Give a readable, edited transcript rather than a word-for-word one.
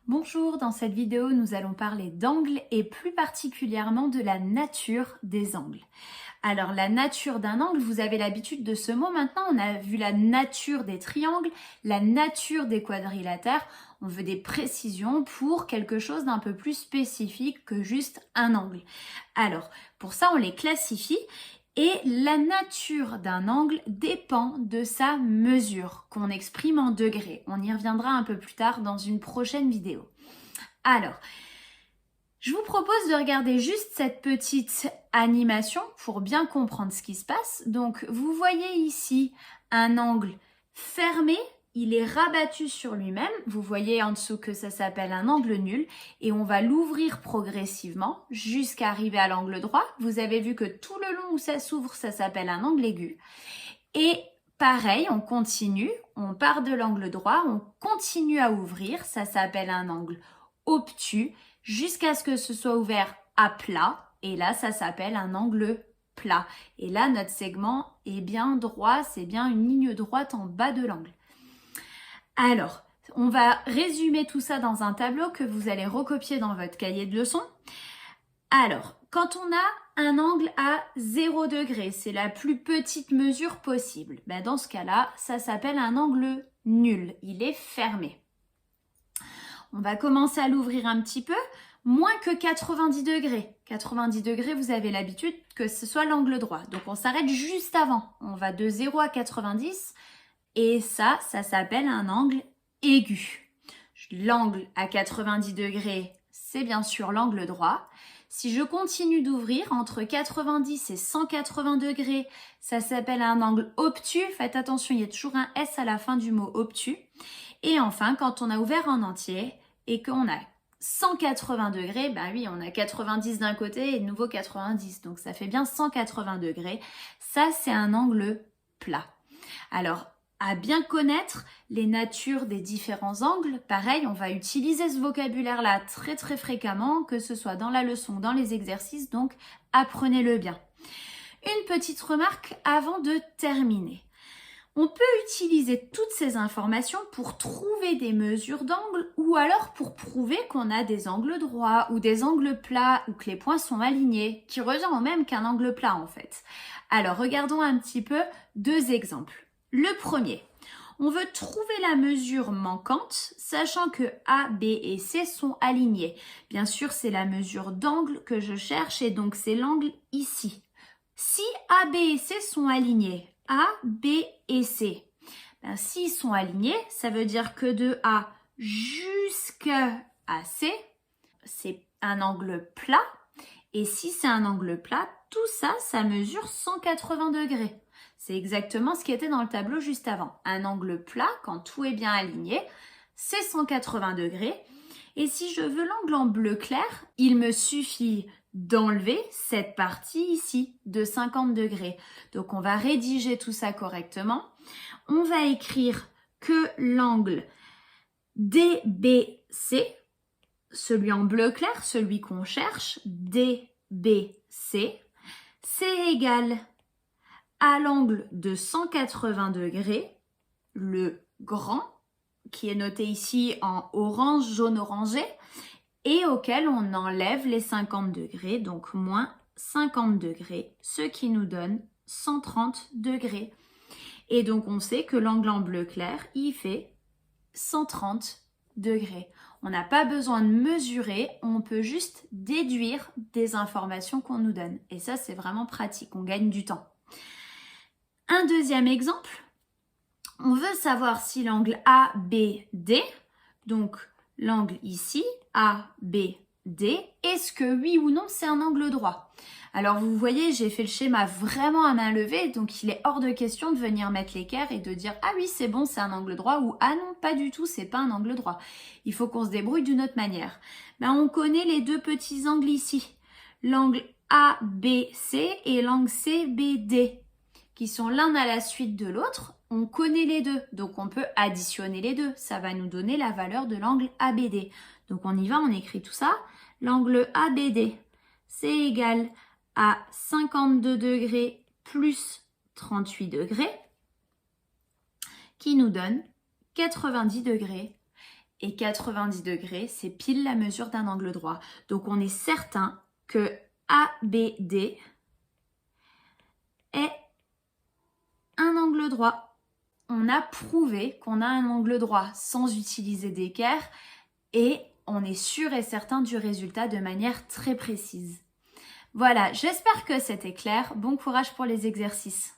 Bonjour, dans cette vidéo, nous allons parler d'angles et plus particulièrement de la nature des angles. Alors, la nature d'un angle, vous avez l'habitude de ce mot maintenant. On a vu la nature des triangles, la nature des quadrilatères. On veut des précisions pour quelque chose d'un peu plus spécifique que juste un angle. Alors, pour ça, on les classifie. Et la nature d'un angle dépend de sa mesure, qu'on exprime en degrés. On y reviendra un peu plus tard dans une prochaine vidéo. Alors, je vous propose de regarder juste cette petite animation pour bien comprendre ce qui se passe. Donc, vous voyez ici un angle fermé. Il est rabattu sur lui-même. Vous voyez en dessous que ça s'appelle un angle nul et on va l'ouvrir progressivement jusqu'à arriver à l'angle droit. Vous avez vu que tout le long où ça s'ouvre, ça s'appelle un angle aigu. Et pareil, on continue, on part de l'angle droit, on continue à ouvrir, ça s'appelle un angle obtus jusqu'à ce que ce soit ouvert à plat et là, ça s'appelle un angle plat. Et là, notre segment est bien droit, c'est bien une ligne droite en bas de l'angle. Alors, on va résumer tout ça dans un tableau que vous allez recopier dans votre cahier de leçons. Alors, quand on a un angle à 0 degré, c'est la plus petite mesure possible. Ben dans ce cas-là, ça s'appelle un angle nul. Il est fermé. On va commencer à l'ouvrir un petit peu. Moins que 90 degrés. 90 degrés, vous avez l'habitude que ce soit l'angle droit. Donc, on s'arrête juste avant. On va de 0 à 90. Et ça s'appelle un angle aigu. L'angle à 90 degrés, c'est bien sûr l'angle droit. Si je continue d'ouvrir entre 90 et 180 degrés, ça s'appelle un angle obtus. Faites attention, il y a toujours un S à la fin du mot obtus. Et enfin, quand on a ouvert en entier et qu'on a 180 degrés, ben oui, on a 90 d'un côté et de nouveau 90. Donc ça fait bien 180 degrés. Ça, c'est un angle plat. Alors, à bien connaître les natures des différents angles. Pareil, on va utiliser ce vocabulaire-là très fréquemment, que ce soit dans la leçon ou dans les exercices, donc apprenez-le bien. Une petite remarque avant de terminer. On peut utiliser toutes ces informations pour trouver des mesures d'angle ou alors pour prouver qu'on a des angles droits ou des angles plats ou que les points sont alignés, qui revient au même qu'un angle plat en fait. Alors regardons un petit peu deux exemples. Le premier, on veut trouver la mesure manquante, sachant que A, B et C sont alignés. Bien sûr, c'est la mesure d'angle que je cherche et donc c'est l'angle ici. Si A, B et C sont alignés, A, B et C, s'ils sont alignés, ça veut dire que de A jusqu'à C, c'est un angle plat. Et si c'est un angle plat, tout ça, ça mesure 180 degrés. C'est exactement ce qui était dans le tableau juste avant. Un angle plat, quand tout est bien aligné, c'est 180 degrés. Et si je veux l'angle en bleu clair, il me suffit d'enlever cette partie ici de 50 degrés. Donc on va rédiger tout ça correctement. On va écrire que l'angle DBC, celui en bleu clair, celui qu'on cherche, DBC, c'est égal à l'angle de 180 degrés, le grand, qui est noté ici en orange, jaune, orangé, et auquel on enlève les 50 degrés, donc moins 50 degrés, ce qui nous donne 130 degrés. Et donc on sait que l'angle en bleu clair, il fait 130 degrés. On n'a pas besoin de mesurer, on peut juste déduire des informations qu'on nous donne. Et ça, c'est vraiment pratique, on gagne du temps. Un deuxième exemple, on veut savoir si l'angle ABD, donc l'angle ici, ABD, est-ce que oui ou non c'est un angle droit? Alors vous voyez, j'ai fait le schéma vraiment à main levée, donc il est hors de question de venir mettre l'équerre et de dire « Ah oui, c'est bon, c'est un angle droit » ou « Ah non, pas du tout, c'est pas un angle droit ». Il faut qu'on se débrouille d'une autre manière. On connaît les deux petits angles ici, l'angle ABC et l'angle CBD, qui sont l'un à la suite de l'autre. On connaît les deux, donc on peut additionner les deux. Ça va nous donner la valeur de l'angle ABD. Donc on y va, on écrit tout ça. L'angle ABD, c'est égal à 52 degrés plus 38 degrés, qui nous donne 90 degrés. et 90 degrés, c'est pile la mesure d'un angle droit. Donc on est certain que ABD est un angle droit. On a prouvé qu'on a un angle droit sans utiliser d'équerre et on est sûr et certain du résultat de manière très précise. Voilà, j'espère que c'était clair. Bon courage pour les exercices.